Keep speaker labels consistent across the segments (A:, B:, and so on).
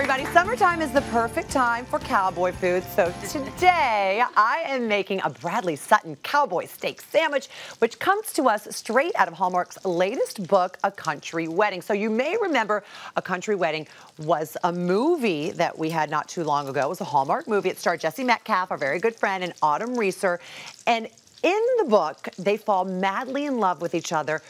A: everybody. Summertime is the perfect time for cowboy food. So today I am making a Bradley Sutton cowboy steak sandwich, which comes to us straight out of Hallmark's latest book, A Country Wedding. So you may remember A Country Wedding was a movie that we had not too long ago. It was a Hallmark movie. It starred Jesse Metcalfe, our very good friend, and Autumn Reeser. And in the book, they fall madly in love with each other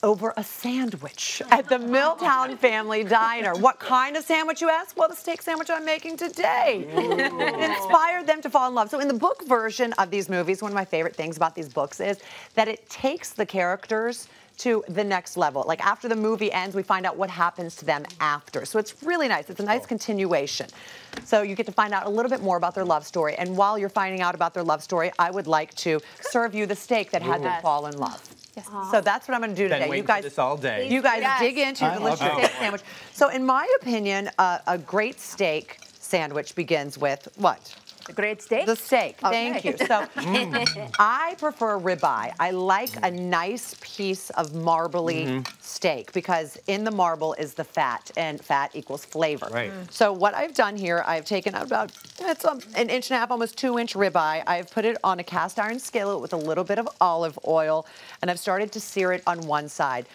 A: over a sandwich at the Milltown Family Diner. What kind of sandwich, you ask? Well, the steak sandwich I'm making today. It inspired them to fall in love. So in the book version of these movies, one of my favorite things about these books is that it takes the characters to the next level. Like after the movie ends, we find out what happens to them after. So it's really nice. It's a nice continuation. So you get to find out a little bit more about their love story. And while you're finding out about their love story, I would like to serve you the steak that had them fall in love. Yes. So that's what I'm going to do today.
B: You guys, this all day.
A: You guys dig into your delicious steak sandwich. So in my opinion, a great steak sandwich begins with what?
C: A great steak?
A: The steak. Okay. Thank you. So I prefer ribeye. I like a nice piece of marbly steak because in the marble is the fat, and fat equals flavor.
B: Right.
A: So what I've done here, I've taken out about an inch and a half, almost 2-inch ribeye. I've put it on a cast iron skillet with a little bit of olive oil, and I've started to sear it on one side.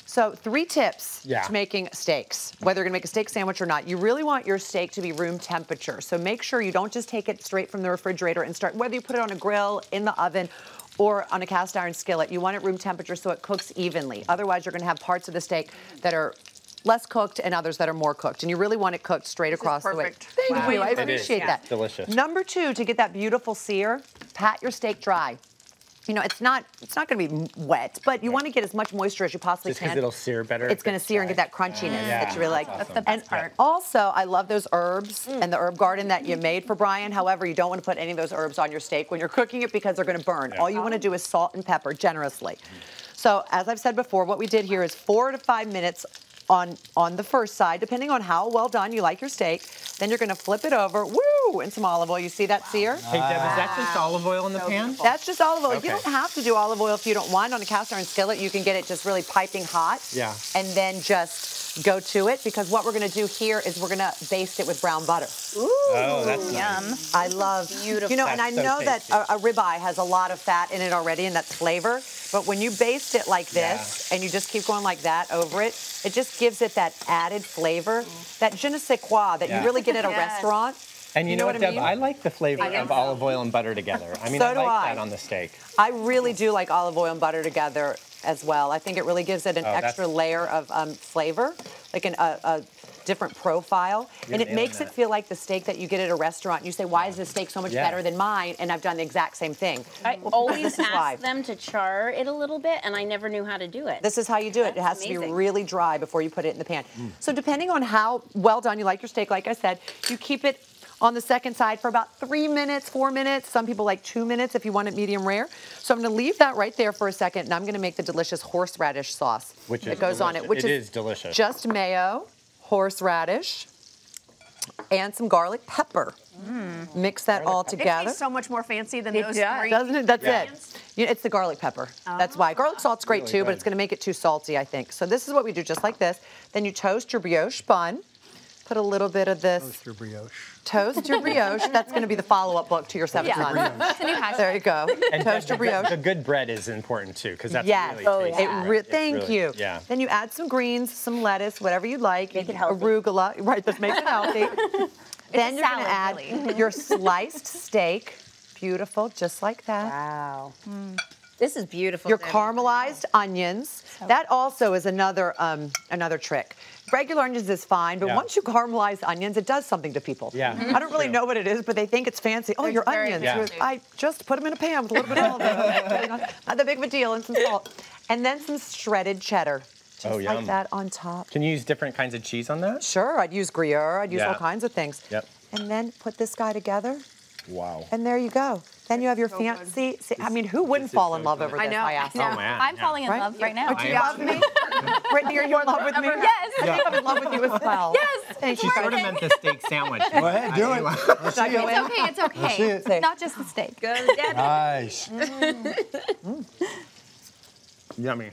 A: So 3 tips to making steaks, whether you're gonna make a steak sandwich or not. You really want your steak to be room temperature. So make sure you don't just take it straight from the refrigerator and start, whether you put it on a grill, in the oven, or on a cast iron skillet, you want it room temperature so it cooks evenly. Otherwise, you're gonna have parts of the steak that are less cooked and others that are more cooked. And you really want it cooked straight across the way. Thank you, I appreciate that.
B: Delicious.
A: Number 2, to get that beautiful sear, pat your steak dry. You know, it's not going to be wet, but you want to get as much moisture as you possibly can.
B: Just because it'll sear better.
A: It's going to sear and get that crunchiness that you really like.
C: That's the best part.
A: Also, I love those herbs and the herb garden that you made for Brian. However, you don't want to put any of those herbs on your steak when you're cooking it because they're going to burn. All you want to do is salt and pepper generously. So, as I've said before, what we did here is 4 to 5 minutes on the first side, depending on how well done you like your steak. Then you're going to flip it over, and some olive oil. You see that sear?
B: Hey, Deb, is that just olive oil in the pan?
A: That's just olive oil.
B: Okay.
A: You don't have to do olive oil if you don't want. On a cast iron skillet, you can get it just really piping hot.
B: Yeah.
A: And then just go to it, because what we're going to do here is we're going to baste it with brown butter.
C: Ooh,
B: oh, that's
C: yum.
B: Nice.
A: I love,
C: beautiful.
A: You know, and I know that a ribeye has a lot of fat in it already, and that's flavor. But when you baste it like this, and you just keep going like that over it, it just gives it that added flavor, that je ne sais quoi that you really get at a restaurant.
B: And you know what, Deb?
A: I mean?
B: I like the flavor of olive oil and butter together. I mean,
A: So
B: I
A: do
B: like that on the steak.
A: I really do like olive oil and butter together as well. I think it really gives it an extra layer of flavor, like a different profile. And it makes it feel like the steak that you get at a restaurant. You say, why is this steak so much better than mine? And I've done the exact same thing.
D: I always ask them to char it a little bit, and I never knew how to do it.
A: This is how you do it. It has to be really dry before you put it in the pan. So depending on how well done you like your steak, like I said, you keep it on the second side for about 3 minutes, 4 minutes. Some people like 2 minutes if you want it medium rare. So I'm going to leave that right there for a second, and I'm going to make the delicious horseradish sauce that goes on it, which is
B: delicious.
A: Just mayo, horseradish, and some garlic pepper. Mix that all together.
C: It tastes so much more fancy than those 3.
A: Doesn't it? That's it. You know, it's the garlic pepper. That's why. Garlic salt's great too, but it's going to make it too salty, I think. So this is what we do, just like this. Then you toast your brioche bun. Put a little bit of this.
E: Toast your brioche.
A: Toast your brioche. That's going to be the follow-up book to your 7th month. There you go.
B: And
A: toast your brioche.
B: The good bread is important too, because that's really tasty.
A: Thank you.
B: Yeah.
A: Then you add some greens, some lettuce, whatever you like.
D: Make it healthy.
A: Arugula. Right, that makes it healthy. Then you're going to add your sliced steak. Beautiful, just like that.
C: Wow.
D: This is beautiful.
A: Your caramelized onions. That also is another trick. Regular onions is fine, but once you caramelize onions, it does something to people.
B: Yeah.
A: I don't really know what it is, but they think it's fancy. Oh, your onions. I just put them in a pan with a little bit of olive oil. Not that big of a deal, and some salt. And then some shredded cheddar. Just like that on top.
B: Can you use different kinds of cheese on that?
A: Sure, I'd use Gruyere. I'd use all kinds of things.
B: Yep.
A: And then put this guy together.
B: Wow.
A: And there you go. Then you have your fancy. I mean, who wouldn't fall in love over this? I ask.
B: Oh, man.
F: I'm falling in love right now.
A: Do you love me? Brittany, are you in love with me?
F: Yes.
A: I'm in love with you as well.
F: Yes.
A: Thank
B: She
A: you.
B: sort of meant the steak sandwich.
E: Go ahead, do it. Let's see it.
F: It's okay.
E: Let's see it.
F: Not just the steak.
C: Go, Deb.
E: Nice.
B: Yummy.